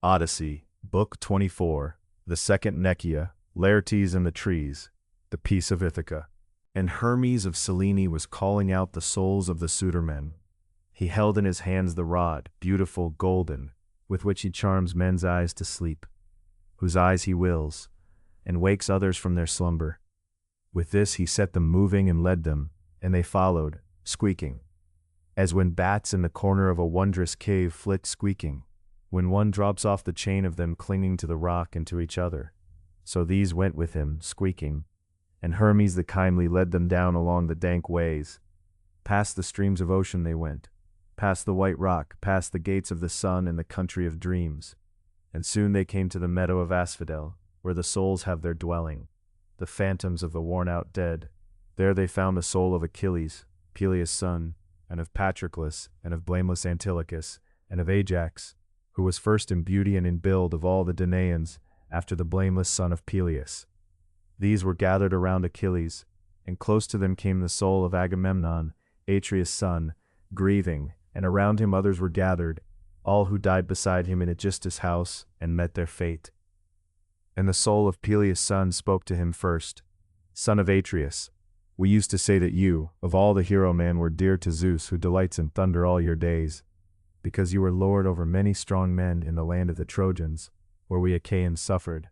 Odyssey, Book 24, the second Nekia, Laertes and the Trees, the Peace of Ithaca. And Hermes of Cyllene was calling out the souls of the suitor-men. He held in his hands the rod, beautiful, golden, with which he charms men's eyes to sleep, whose eyes he wills, and wakes others from their slumber. With this he set them moving and led them, and they followed, squeaking, as when bats in the corner of a wondrous cave flit squeaking, when one drops off the chain of them clinging to the rock and to each other. So these went with him, squeaking, and Hermes the kindly led them down along the dank ways. Past the streams of ocean they went, past the white rock, past the gates of the sun and the country of dreams. And soon they came to the meadow of Asphodel, where the souls have their dwelling, the phantoms of the worn-out dead. There they found the soul of Achilles, Peleus' son, and of Patroclus, and of blameless Antilochus, and of Ajax, who was first in beauty and in build of all the Danaans, after the blameless son of Peleus. These were gathered around Achilles, and close to them came the soul of Agamemnon, Atreus' son, grieving, and around him others were gathered, all who died beside him in Aegisthus' house, and met their fate. And the soul of Peleus' son spoke to him first. Son of Atreus, we used to say that you, of all the hero men, were dear to Zeus, who delights in thunder all your days, because you were lord over many strong men in the land of the Trojans, where we Achaeans suffered.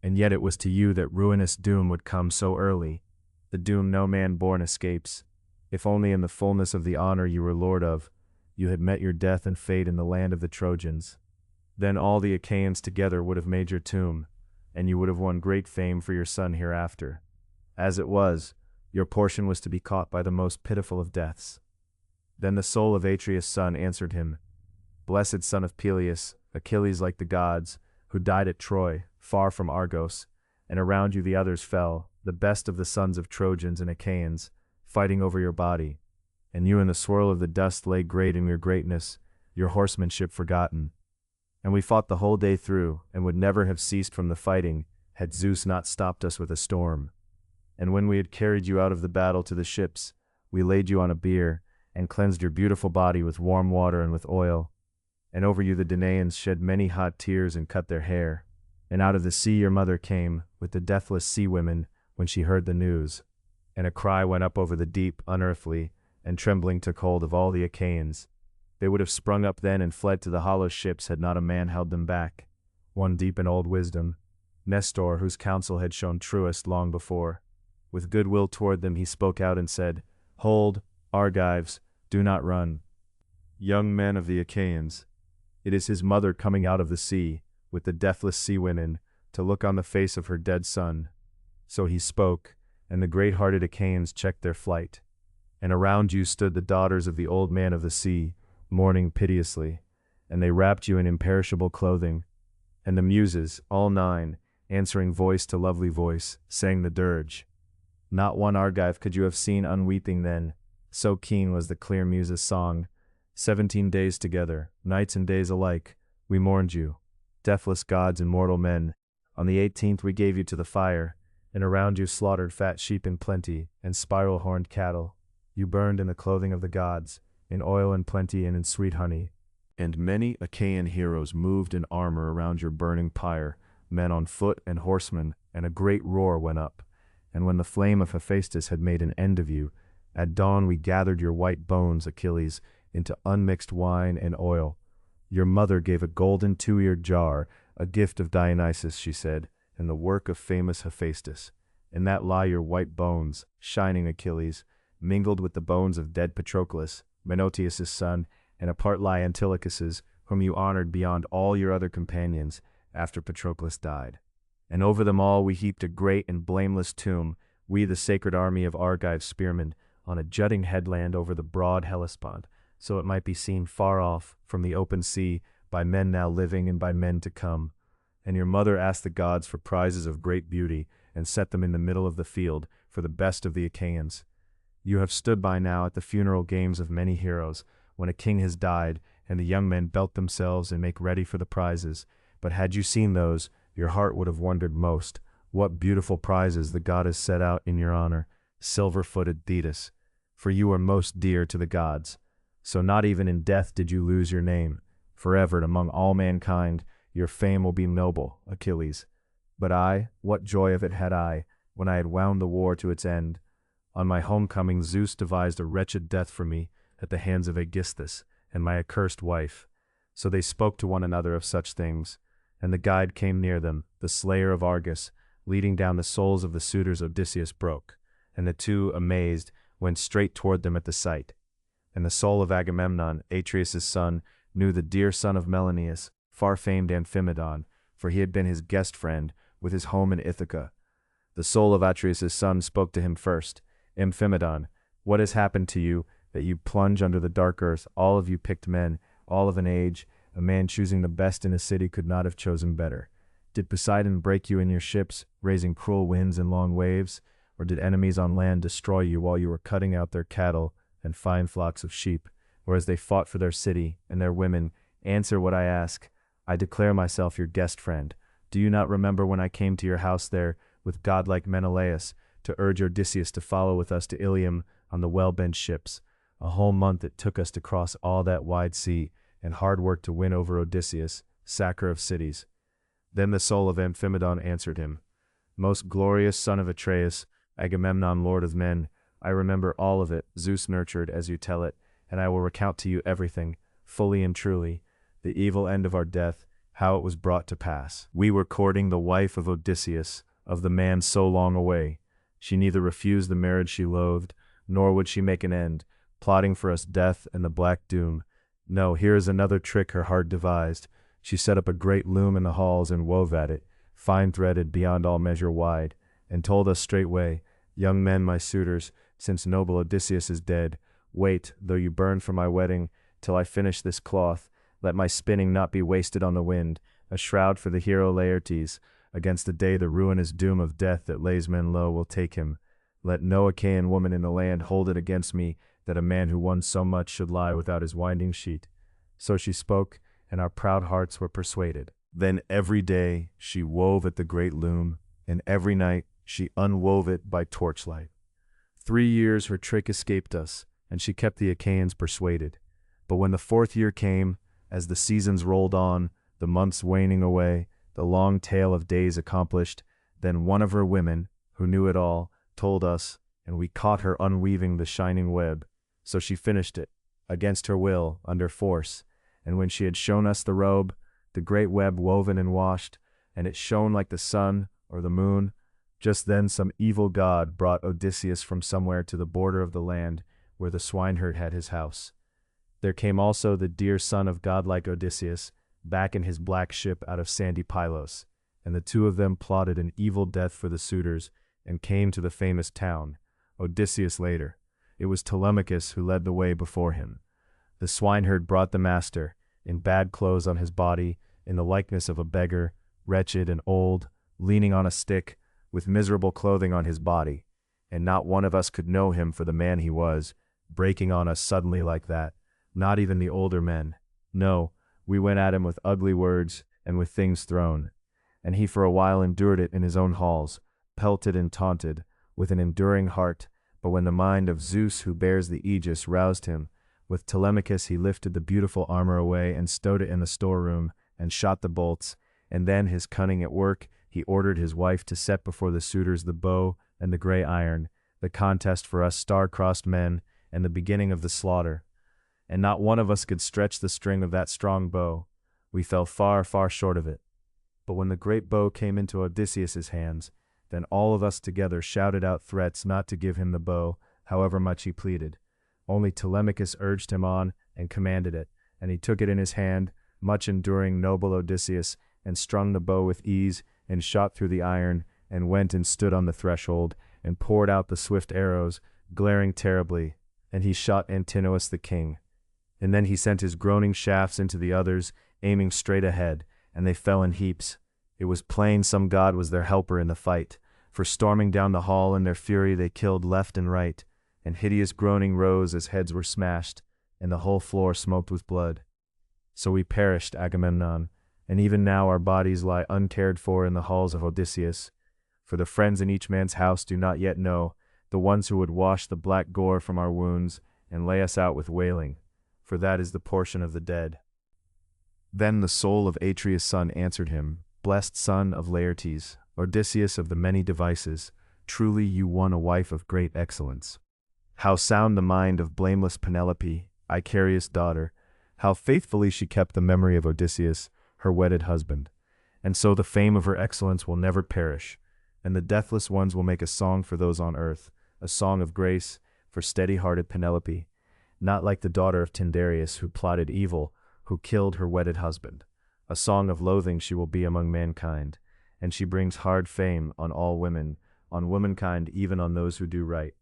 And yet it was to you that ruinous doom would come so early, the doom no man born escapes, if only in the fullness of the honor you were lord of, you had met your death and fate in the land of the Trojans. Then all the Achaeans together would have made your tomb, and you would have won great fame for your son hereafter. As it was, your portion was to be caught by the most pitiful of deaths. Then the soul of Atreus' son answered him, Blessed son of Peleus, Achilles like the gods, who died at Troy, far from Argos, and around you the others fell, the best of the sons of Trojans and Achaeans, fighting over your body. And you in the swirl of the dust lay great in your greatness, your horsemanship forgotten. And we fought the whole day through, and would never have ceased from the fighting, had Zeus not stopped us with a storm. And when we had carried you out of the battle to the ships, we laid you on a bier, and cleansed your beautiful body with warm water and with oil. And over you the Danaans shed many hot tears and cut their hair. And out of the sea your mother came, with the deathless sea women, when she heard the news. And a cry went up over the deep, unearthly, and trembling took hold of all the Achaeans. They would have sprung up then and fled to the hollow ships had not a man held them back, one deep in old wisdom, Nestor, whose counsel had shown truest long before. With good will toward them he spoke out and said, Hold, Argives, do not run. Young men of the Achaeans, it is his mother coming out of the sea, with the deathless sea women, to look on the face of her dead son. So he spoke, and the great-hearted Achaeans checked their flight. And around you stood the daughters of the old man of the sea, mourning piteously, and they wrapped you in imperishable clothing. And the Muses, all 9, answering voice to lovely voice, sang the dirge. Not one Argive could you have seen unweeping then, so keen was the clear Muses' song. 17 days together, nights and days alike, we mourned you, deathless gods and mortal men. On the 18th we gave you to the fire, and around you slaughtered fat sheep in plenty, and spiral-horned cattle. You burned in the clothing of the gods, in oil and plenty and in sweet honey. And many Achaean heroes moved in armor around your burning pyre, men on foot and horsemen, and a great roar went up. And when the flame of Hephaestus had made an end of you, at dawn we gathered your white bones, Achilles, into unmixed wine and oil. Your mother gave a golden 2-eared jar, a gift of Dionysus, she said, and the work of famous Hephaestus. In that lie your white bones, shining Achilles, mingled with the bones of dead Patroclus, Menoetius' son, and apart lie Antilochus's, whom you honored beyond all your other companions, after Patroclus died. And over them all we heaped a great and blameless tomb, we the sacred army of Argive spearmen, on a jutting headland over the broad Hellespont, so it might be seen far off, from the open sea, by men now living and by men to come. And your mother asked the gods for prizes of great beauty, and set them in the middle of the field, for the best of the Achaeans. You have stood by now at the funeral games of many heroes, when a king has died, and the young men belt themselves and make ready for the prizes. But had you seen those, your heart would have wondered most, what beautiful prizes the goddess set out in your honor, silver-footed Thetis, for you are most dear to the gods. So not even in death did you lose your name. Forever among all mankind, Your fame will be noble, Achilles. But I, what joy of it had I, when I had wound the war to its end? On my homecoming Zeus devised a wretched death for me at the hands of Aegisthus and my accursed wife. So they spoke to one another of such things, and the guide came near them, the slayer of Argus, leading down the souls of the suitors Odysseus broke, and the two, amazed, went straight toward them at the sight. And the soul of Agamemnon, Atreus' son, knew the dear son of Menelaus, far-famed Amphimedon, for he had been his guest friend, with his home in Ithaca. The soul of Atreus' son spoke to him first. Amphimedon, what has happened to you, that you plunge under the dark earth, all of you picked men, all of an age? A man choosing the best in a city could not have chosen better. Did Poseidon break you in your ships, raising cruel winds and long waves? Or did enemies on land destroy you while you were cutting out their cattle and fine flocks of sheep, whereas they fought for their city and their women? Answer what I ask. I declare myself your guest friend. Do you not remember when I came to your house there, with godlike Menelaus, to urge Odysseus to follow with us to Ilium on the well-bent ships? A whole month it took us to cross all that wide sea, and hard work to win over Odysseus, sacker of cities. Then the soul of Amphimedon answered him, Most glorious son of Atreus, Agamemnon, lord of men, I remember all of it, Zeus nurtured, as you tell it, and I will recount to you everything, fully and truly, the evil end of our death, how it was brought to pass. We were courting the wife of Odysseus, of the man so long away. She neither refused the marriage she loathed, nor would she make an end, plotting for us death and the black doom. No, here is another trick her heart devised. She set up a great loom in the halls and wove at it, fine-threaded beyond all measure wide, and told us straightway, Young men, my suitors, since noble Odysseus is dead, wait, though you burn for my wedding, till I finish this cloth. Let my spinning not be wasted on the wind, a shroud for the hero Laertes, against the day the ruinous doom of death that lays men low will take him. Let no Achaean woman in the land hold it against me, that a man who won so much should lie without his winding sheet. So she spoke, and our proud hearts were persuaded. Then every day she wove at the great loom, and every night she unwove it by torchlight. 3 years her trick escaped us, and she kept the Achaeans persuaded. But when the 4th year came, as the seasons rolled on, the months waning away, the long tale of days accomplished, then one of her women, who knew it all, told us, and we caught her unweaving the shining web. So she finished it, against her will, under force, and when she had shown us the robe, the great web woven and washed, and it shone like the sun or the moon, just then some evil god brought Odysseus from somewhere to the border of the land where the swineherd had his house. There came also the dear son of godlike Odysseus, back in his black ship out of sandy Pylos, and the two of them plotted an evil death for the suitors, and came to the famous town. Odysseus later. It was Telemachus who led the way before him. The swineherd brought the master, in bad clothes on his body, in the likeness of a beggar, wretched and old, leaning on a stick, with miserable clothing on his body, and not one of us could know him for the man he was, breaking on us suddenly like that, not even the older men. No, we went at him with ugly words and with things thrown, and he for a while endured it in his own halls, pelted and taunted, with an enduring heart. But when the mind of Zeus who bears the aegis roused him, with Telemachus he lifted the beautiful armor away and stowed it in the storeroom, and shot the bolts, and then, his cunning at work, he ordered his wife to set before the suitors the bow and the gray iron, the contest for us star-crossed men, and the beginning of the slaughter. And not one of us could stretch the string of that strong bow. We fell far, far short of it. But when the great bow came into Odysseus's hands, then all of us together shouted out threats not to give him the bow, however much he pleaded. Only Telemachus urged him on and commanded it, and he took it in his hand, much enduring noble Odysseus, and strung the bow with ease, and shot through the iron, and went and stood on the threshold, and poured out the swift arrows, glaring terribly, and he shot Antinous the king. And then he sent his groaning shafts into the others, aiming straight ahead, and they fell in heaps. It was plain some god was their helper in the fight, for storming down the hall in their fury they killed left and right, and hideous groaning rose as heads were smashed, and the whole floor smoked with blood. So we perished, Agamemnon, and even now our bodies lie uncared for in the halls of Odysseus, for the friends in each man's house do not yet know, the ones who would wash the black gore from our wounds and lay us out with wailing, for that is the portion of the dead. Then the soul of Atreus' son answered him, "Blessed son of Laertes, Odysseus of the many devices, truly you won a wife of great excellence. How sound the mind of blameless Penelope, Icarius' daughter, how faithfully she kept the memory of Odysseus, her wedded husband. And so the fame of her excellence will never perish, and the deathless ones will make a song for those on earth, a song of grace for steady-hearted Penelope, not like the daughter of Tyndareus who plotted evil, who killed her wedded husband. A song of loathing she will be among mankind, and she brings hard fame on all women, on womankind, even on those who do right."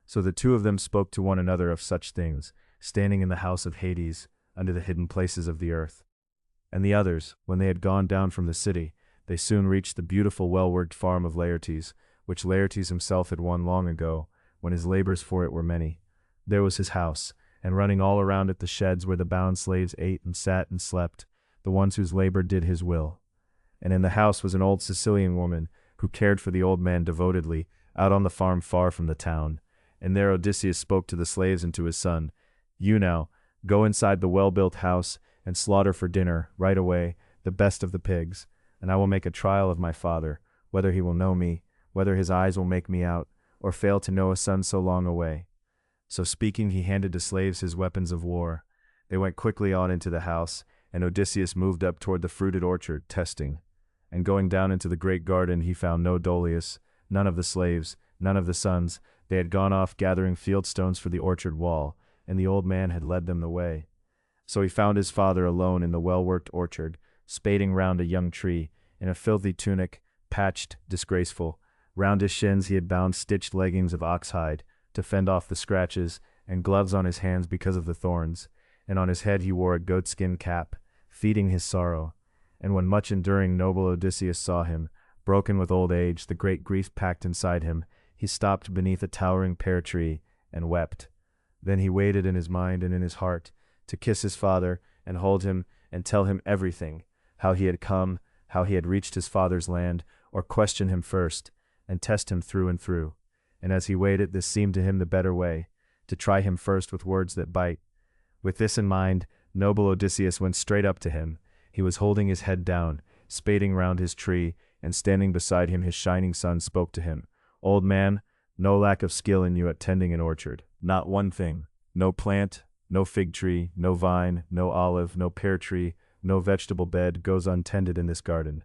So the two of them spoke to one another of such things, standing in the house of Hades, under the hidden places of the earth. And the others, when they had gone down from the city, they soon reached the beautiful well-worked farm of Laertes, which Laertes himself had won long ago, when his labors for it were many. There was his house, and running all around it the sheds where the bound slaves ate and sat and slept, the ones whose labor did his will. And in the house was an old Sicilian woman, who cared for the old man devotedly, out on the farm far from the town. And there Odysseus spoke to the slaves and to his son, "You now, go inside the well-built house, and slaughter for dinner, right away, the best of the pigs, and I will make a trial of my father, whether he will know me, whether his eyes will make me out, or fail to know a son so long away." So speaking, he handed to slaves his weapons of war. They went quickly on into the house, and Odysseus moved up toward the fruited orchard, testing. And going down into the great garden, he found no Dolius, none of the slaves, none of the sons. They had gone off gathering field stones for the orchard wall, and the old man had led them the way. So he found his father alone in the well-worked orchard, spading round a young tree, in a filthy tunic, patched, disgraceful. Round his shins he had bound stitched leggings of ox-hide, to fend off the scratches, and gloves on his hands because of the thorns, and on his head he wore a goatskin cap, feeding his sorrow. And when much enduring noble Odysseus saw him, broken with old age, the great grief packed inside him, he stopped beneath a towering pear tree, and wept. Then he waited in his mind and in his heart, to kiss his father, and hold him, and tell him everything, how he had come, how he had reached his father's land, or question him first, and test him through and through. And as he waited, this seemed to him the better way, to try him first with words that bite. With this in mind, noble Odysseus went straight up to him. He was holding his head down, spading round his tree, and standing beside him his shining son spoke to him. "Old man, no lack of skill in you at tending an orchard. Not one thing. No plant, no fig tree, no vine, no olive, no pear tree, no vegetable bed goes untended in this garden.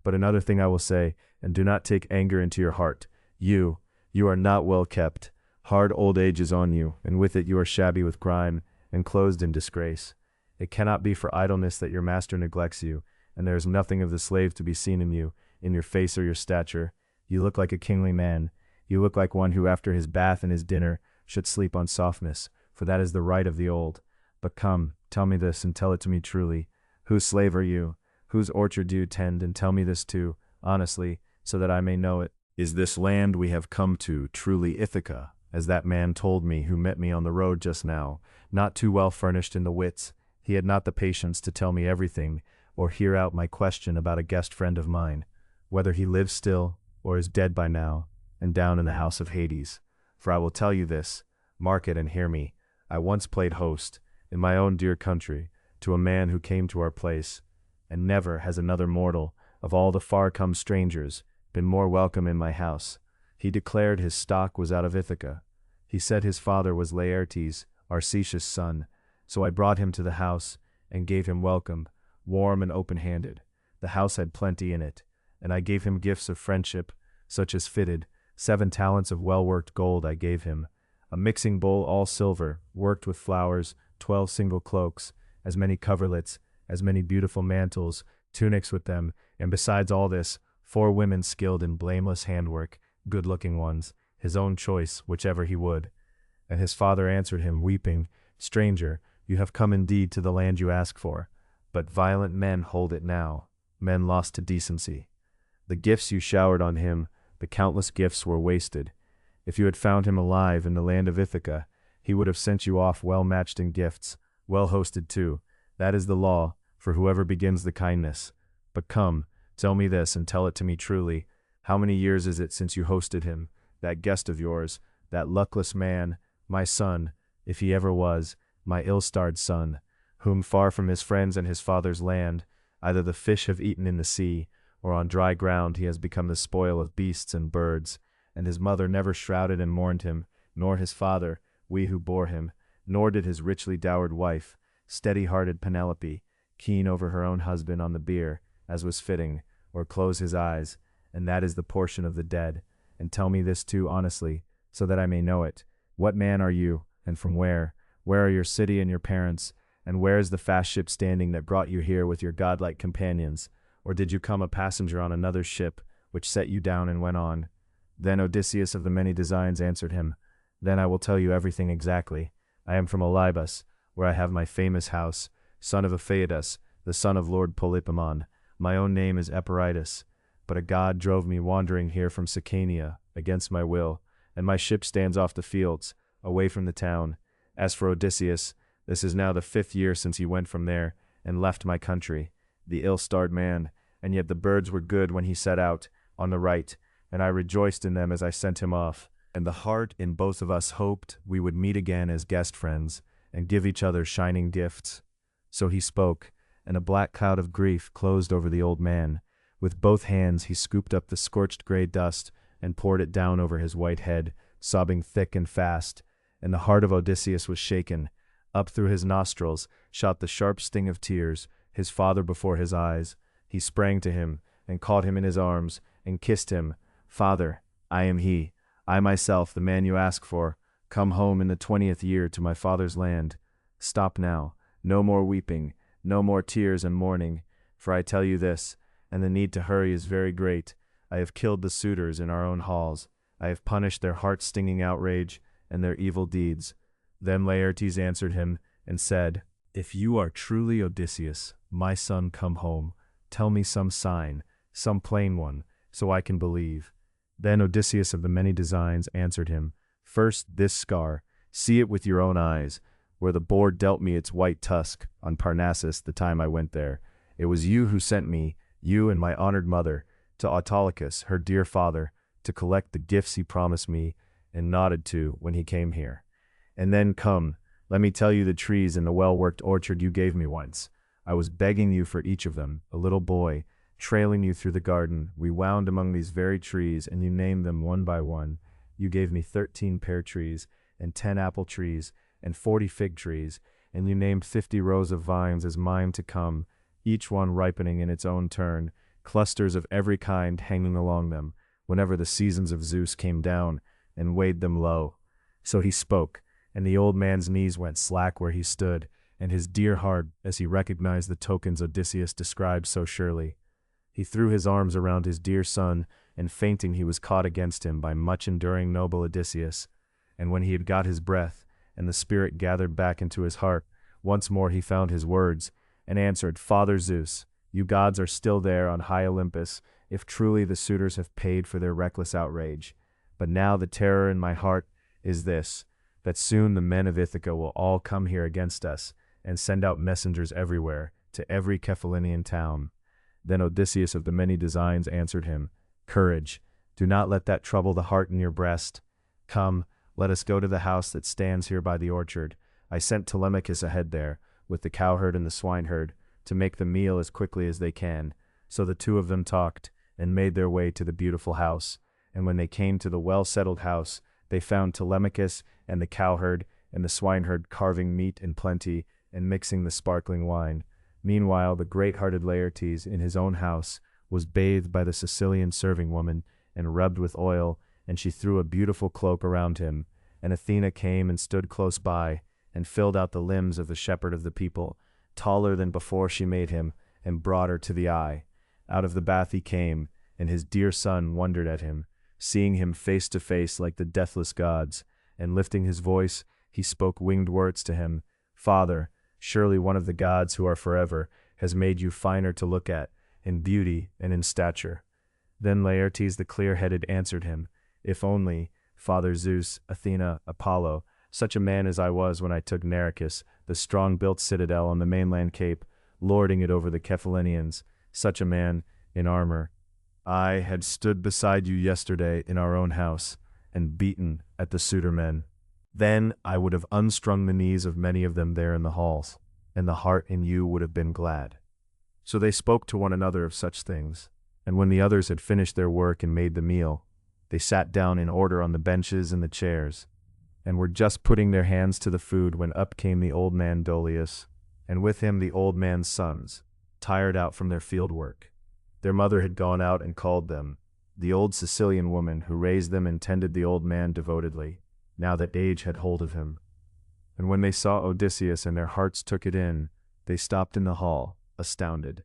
But another thing I will say, and do not take anger into your heart. You are not well kept. Hard old age is on you, and with it you are shabby with grime, and clothed in disgrace. It cannot be for idleness that your master neglects you, and there is nothing of the slave to be seen in you, in your face or your stature. You look like a kingly man. You look like one who after his bath and his dinner should sleep on softness, for that is the right of the old. But come, tell me this, and tell it to me truly. Whose slave are you? Whose orchard do you tend? And tell me this too, honestly, so that I may know it. Is this land we have come to truly Ithaca, as that man told me who met me on the road just now, not too well furnished in the wits? He had not the patience to tell me everything, or hear out my question about a guest friend of mine, whether he lives still, or is dead by now, and down in the house of Hades. For I will tell you this, mark it and hear me. I once played host, in my own dear country, to a man who came to our place, and never has another mortal, of all the far-come strangers, been more welcome in my house. He declared his stock was out of Ithaca. He said his father was Laertes, Arcesius' son, so I brought him to the house, and gave him welcome, warm and open-handed. The house had plenty in it, and I gave him gifts of friendship, such as fitted. 7 talents of well-worked gold I gave him, a mixing bowl all silver, worked with flowers, 12 single cloaks, as many coverlets, as many beautiful mantles, tunics with them, and besides all this, 4 women skilled in blameless handwork, good-looking ones, his own choice, whichever he would. And his father answered him, weeping, "Stranger, you have come indeed to the land you ask for, but violent men hold it now, men lost to decency. The gifts you showered on him, the countless gifts were wasted. If you had found him alive in the land of Ithaca, he would have sent you off well-matched in gifts, well-hosted too. That is the law, for whoever begins the kindness. But come, tell me this, and tell it to me truly. How many years is it since you hosted him, that guest of yours, that luckless man, my son, if he ever was, my ill-starred son, whom far from his friends and his father's land, either the fish have eaten in the sea, or on dry ground he has become the spoil of beasts and birds, and his mother never shrouded and mourned him, nor his father, we who bore him, nor did his richly dowered wife, steady-hearted Penelope, keen over her own husband on the bier, as was fitting, or close his eyes, and that is the portion of the dead. And tell me this too honestly, so that I may know it. What man are you, and from where? Where are your city and your parents? And where is the fast ship standing that brought you here with your godlike companions? Or did you come a passenger on another ship, which set you down and went on? Then Odysseus of the many designs answered him, Then I will tell you everything exactly. I am from Olybus, where I have my famous house, son of Ephaetus, the son of Lord Polypemon. My own name is Eperitus, but a god drove me wandering here from Sicania, against my will, and my ship stands off the fields, away from the town. As for Odysseus, this is now the 5th year since he went from there, and left my country, the ill-starred man, and yet the birds were good when he set out, on the right, and I rejoiced in them as I sent him off, and the heart in both of us hoped we would meet again as guest friends, and give each other shining gifts. So he spoke, and a black cloud of grief closed over the old man. With both hands he scooped up the scorched gray dust, and poured it down over his white head, sobbing thick and fast, and the heart of Odysseus was shaken. Up through his nostrils shot the sharp sting of tears, his father before his eyes. He sprang to him, and caught him in his arms, and kissed him. Father, I am he, I myself, the man you ask for, come home in the 20th year to my father's land. Stop now, no more weeping, no more tears and mourning, for I tell you this, and the need to hurry is very great. I have killed the suitors in our own halls. I have punished their heart-stinging outrage and their evil deeds. Then Laertes answered him and said, If you are truly Odysseus, my son, come home. Tell me some sign, some plain one, so I can believe. Then Odysseus of the many designs answered him, First this scar, see it with your own eyes, where the boar dealt me its white tusk on Parnassus the time I went there. It was you who sent me, you and my honored mother, to Autolycus, her dear father, to collect the gifts he promised me and nodded to when he came here. And then come, let me tell you the trees in the well-worked orchard you gave me once. I was begging you for each of them, a little boy, trailing you through the garden. We wound among these very trees, and you named them one by one. You gave me 13 pear trees, and 10 apple trees, and 40 fig trees, and you named 50 rows of vines as mine to come, each one ripening in its own turn, clusters of every kind hanging along them, whenever the seasons of Zeus came down and weighed them low. So he spoke, and the old man's knees went slack where he stood, and his dear heart, as he recognized the tokens Odysseus described so surely. He threw his arms around his dear son, and fainting he was caught against him by much-enduring noble Odysseus. And when he had got his breath, and the spirit gathered back into his heart, once more he found his words, and answered, Father Zeus, you gods are still there on high Olympus, if truly the suitors have paid for their reckless outrage. But now the terror in my heart is this, that soon the men of Ithaca will all come here against us, and send out messengers everywhere, to every Cephallenian town. Then Odysseus of the many designs answered him, Courage, do not let that trouble the heart in your breast. Come, let us go to the house that stands here by the orchard. I sent Telemachus ahead there, with the cowherd and the swineherd, to make the meal as quickly as they can. So the two of them talked, and made their way to the beautiful house. And when they came to the well-settled house, they found Telemachus and the cowherd and the swineherd carving meat in plenty and mixing the sparkling wine. Meanwhile, the great-hearted Laertes in his own house was bathed by the Sicilian serving woman and rubbed with oil, and she threw a beautiful cloak around him. And Athena came and stood close by, and filled out the limbs of the shepherd of the people, taller than before she made him, and broader to the eye. Out of the bath he came, and his dear son wondered at him, seeing him face to face like the deathless gods, and lifting his voice, he spoke winged words to him. Father, surely one of the gods who are forever has made you finer to look at, in beauty and in stature. Then Laertes the clear-headed answered him, If only, Father Zeus, Athena, Apollo, such a man as I was when I took Nericus, the strong-built citadel on the mainland cape, lording it over the Cephallenians, such a man, in armor, I had stood beside you yesterday in our own house, and beaten at the suitor men. Then I would have unstrung the knees of many of them there in the halls, and the heart in you would have been glad. So they spoke to one another of such things, and when the others had finished their work and made the meal, they sat down in order on the benches and the chairs, and were just putting their hands to the food when up came the old man Dolius, and with him the old man's sons, tired out from their field work. Their mother had gone out and called them, the old Sicilian woman who raised them and tended the old man devotedly, now that age had hold of him. And when they saw Odysseus and their hearts took it in, they stopped in the hall, astounded.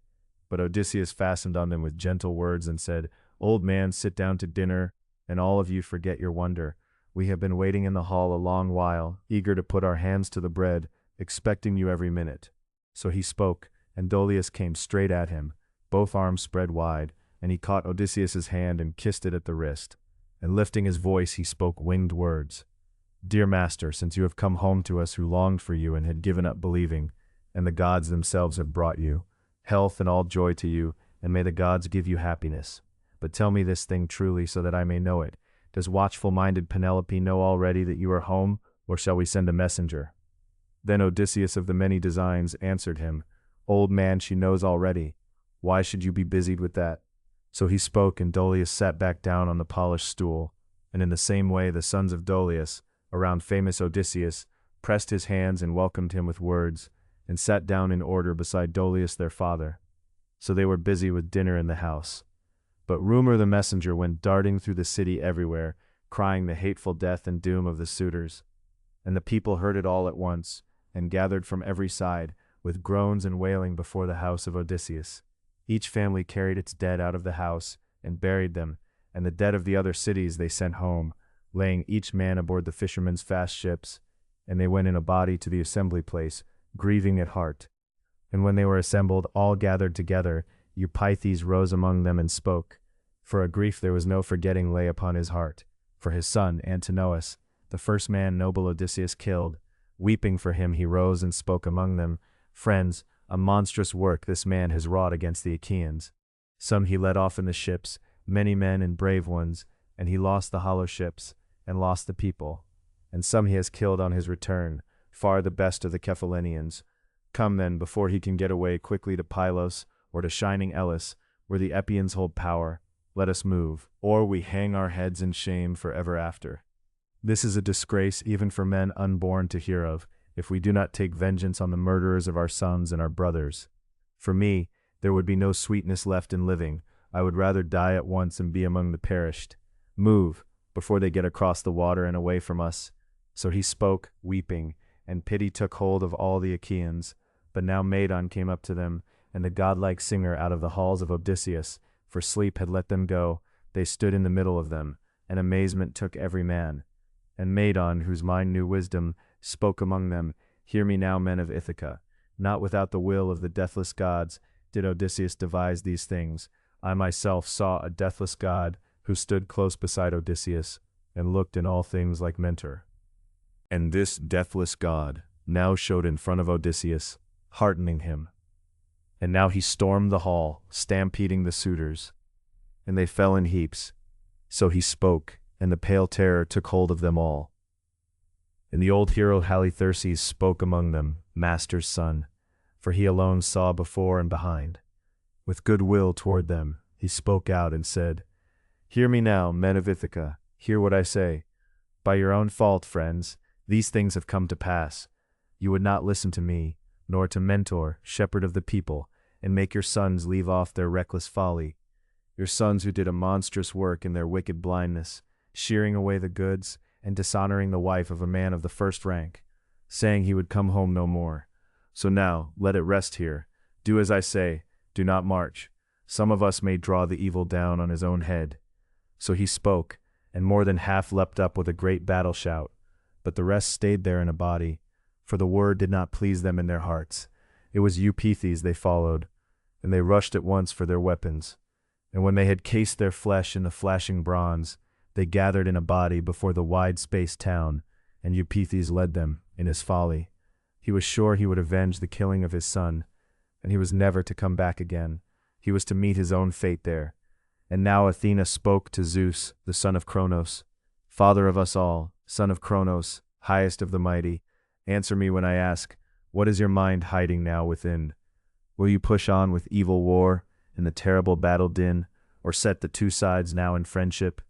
But Odysseus fastened on them with gentle words and said, "Old man, sit down to dinner, and all of you forget your wonder. We have been waiting in the hall a long while, eager to put our hands to the bread, expecting you every minute." So he spoke, and Dolius came straight at him, both arms spread wide, and he caught Odysseus's hand and kissed it at the wrist. And lifting his voice he spoke winged words. "Dear master, since you have come home to us who longed for you and had given up believing, and the gods themselves have brought you, health and all joy to you, and may the gods give you happiness. But tell me this thing truly so that I may know it. Does watchful-minded Penelope know already that you are home, or shall we send a messenger?" Then Odysseus of the many designs answered him, "Old man, she knows already. Why should you be busied with that?" So he spoke, and Dolius sat back down on the polished stool, and in the same way the sons of Dolius, around famous Odysseus, pressed his hands and welcomed him with words, and sat down in order beside Dolius their father. So they were busy with dinner in the house. But Rumor the messenger went darting through the city everywhere, crying the hateful death and doom of the suitors. And the people heard it all at once, and gathered from every side, with groans and wailing before the house of Odysseus. Each family carried its dead out of the house, and buried them, and the dead of the other cities they sent home, laying each man aboard the fishermen's fast ships, and they went in a body to the assembly place, grieving at heart. And when they were assembled, all gathered together, Eupeithes rose among them and spoke. For a grief there was no forgetting lay upon his heart, for his son Antinous, the first man noble Odysseus killed. Weeping for him he rose and spoke among them, "Friends, a monstrous work this man has wrought against the Achaeans. Some he led off in the ships, many men and brave ones, and he lost the hollow ships, and lost the people. And some he has killed on his return, far the best of the Cephallenians. Come then, before he can get away quickly to Pylos, or to shining Elis, where the Epeans hold power, let us move, or we hang our heads in shame for ever after. This is a disgrace even for men unborn to hear of, if we do not take vengeance on the murderers of our sons and our brothers. For me, there would be no sweetness left in living. I would rather die at once and be among the perished. Move, before they get across the water and away from us." So he spoke, weeping, and pity took hold of all the Achaeans. But now Medon came up to them, and the godlike singer out of the halls of Odysseus, for sleep had let them go. They stood in the middle of them, and amazement took every man. And Medon, whose mind knew wisdom, spoke among them, "Hear me now, men of Ithaca. Not without the will of the deathless gods did Odysseus devise these things. I myself saw a deathless god who stood close beside Odysseus, and looked in all things like Mentor. And this deathless god now showed in front of Odysseus, heartening him. And now he stormed the hall, stampeding the suitors, and they fell in heaps. So he spoke, and the pale terror took hold of them all. And the old hero Halitherses spoke among them, master's son, for he alone saw before and behind. With good will toward them, he spoke out and said, "Hear me now, men of Ithaca, hear what I say. By your own fault, friends, these things have come to pass. You would not listen to me, nor to Mentor, shepherd of the people, and make your sons leave off their reckless folly. Your sons who did a monstrous work in their wicked blindness, shearing away the goods, and dishonoring the wife of a man of the first rank, saying he would come home no more. So now, let it rest here. Do as I say, do not march. Some of us may draw the evil down on his own head." So he spoke, and more than half leapt up with a great battle shout, but the rest stayed there in a body, for the word did not please them in their hearts. It was Eupeithes they followed, and they rushed at once for their weapons. And when they had cased their flesh in the flashing bronze, they gathered in a body before the wide-spaced town, and Eupeithes led them in his folly. He was sure he would avenge the killing of his son, and he was never to come back again. He was to meet his own fate there. And now Athena spoke to Zeus, the son of Cronos, "Father of us all, son of Cronos, highest of the mighty, answer me when I ask, What is your mind hiding now within? Will you push on with evil war in the terrible battle din, or set the two sides now in friendship?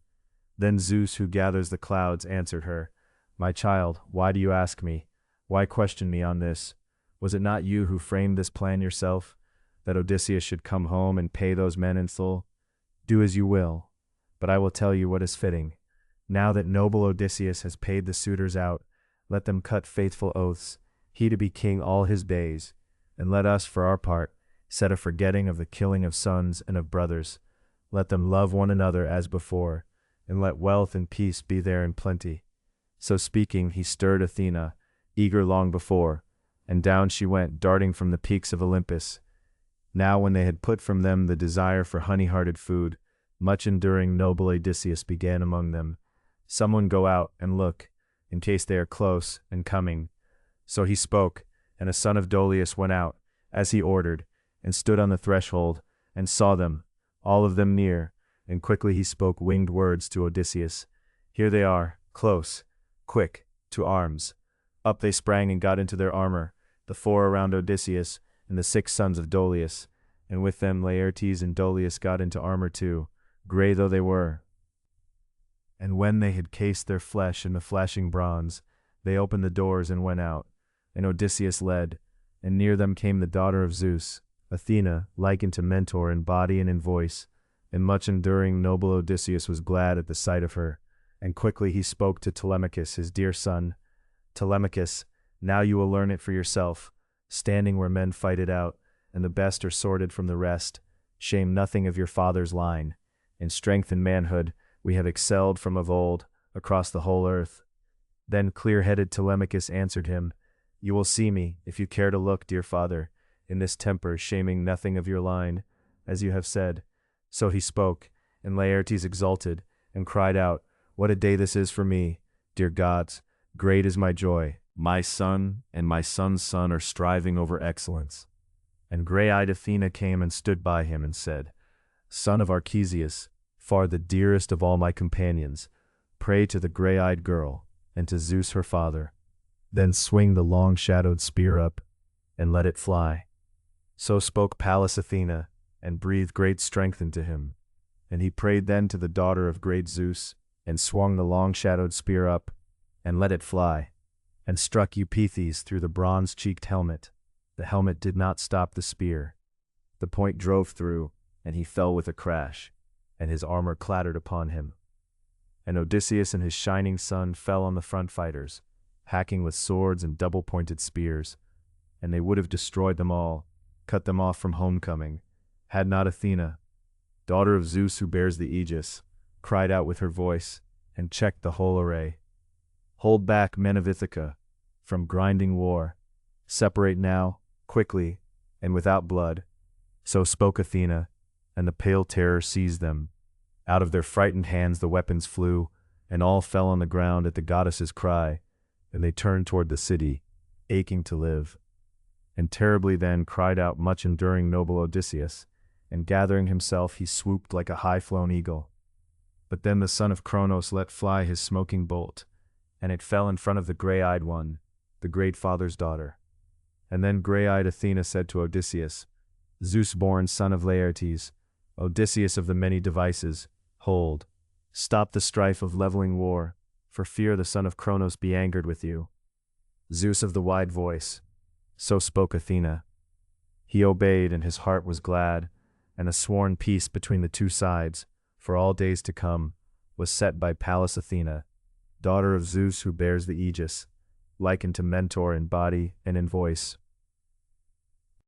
Then Zeus, who gathers the clouds, answered her, My child, why do you ask me? Why question me on this? Was it not you who framed this plan yourself, that Odysseus should come home and pay those men in full? Do as you will, but I will tell you what is fitting. Now that noble Odysseus has paid the suitors out, let them cut faithful oaths, he to be king all his days, and let us, for our part, set a forgetting of the killing of sons and of brothers. Let them love one another as before, and let wealth and peace be there in plenty. So speaking, he stirred Athena, eager long before, and down she went, darting from the peaks of Olympus. Now when they had put from them the desire for honey-hearted food, much enduring noble Odysseus began among them. Someone go out and look, in case they are close and coming. So he spoke, and a son of Dolius went out, as he ordered, and stood on the threshold, and saw them, all of them near, and quickly he spoke winged words to Odysseus. Here they are, close, quick, to arms. Up they sprang and got into their armor, the four around Odysseus, and the 6 sons of Dolius, and with them Laertes and Dolius got into armor too, grey though they were. And when they had cased their flesh in the flashing bronze, they opened the doors and went out, and Odysseus led, and near them came the daughter of Zeus, Athena, likened to Mentor in body and in voice, and much enduring noble Odysseus was glad at the sight of her, and quickly he spoke to Telemachus, his dear son. Telemachus, now you will learn it for yourself, standing where men fight it out, and the best are sorted from the rest. Shame nothing of your father's line. In strength and manhood we have excelled from of old, across the whole earth. Then clear-headed Telemachus answered him, You will see me, if you care to look, dear father, in this temper, shaming nothing of your line, as you have said. So he spoke, and Laertes exulted, and cried out, What a day this is for me! Dear gods, great is my joy. My son and my son's son are striving over excellence. And grey-eyed Athena came and stood by him and said, Son of Archesius, far the dearest of all my companions, pray to the grey-eyed girl, and to Zeus her father. Then swing the long-shadowed spear up, and let it fly. So spoke Pallas Athena, and breathed great strength into him. And he prayed then to the daughter of great Zeus, and swung the long-shadowed spear up, and let it fly, and struck Eupithes through the bronze-cheeked helmet. The helmet did not stop the spear. The point drove through, and he fell with a crash, and his armor clattered upon him. And Odysseus and his shining son fell on the front fighters, hacking with swords and double-pointed spears, and they would have destroyed them all, cut them off from homecoming, had not Athena, daughter of Zeus who bears the aegis, cried out with her voice, and checked the whole array. Hold back, men of Ithaca, from grinding war. Separate now, quickly, and without blood. So spoke Athena, and the pale terror seized them. Out of their frightened hands the weapons flew, and all fell on the ground at the goddess's cry, and they turned toward the city, aching to live. And terribly then cried out much enduring noble Odysseus, and gathering himself he swooped like a high-flown eagle. But then the son of Cronos let fly his smoking bolt, and it fell in front of the grey-eyed one, the great father's daughter. And then grey-eyed Athena said to Odysseus, Zeus-born son of Laertes, Odysseus of the many devices, hold, stop the strife of leveling war, for fear the son of Cronos be angered with you. Zeus of the wide voice, so spoke Athena. He obeyed, and his heart was glad, and a sworn peace between the two sides, for all days to come, was set by Pallas Athena, daughter of Zeus who bears the aegis, likened to Mentor in body and in voice.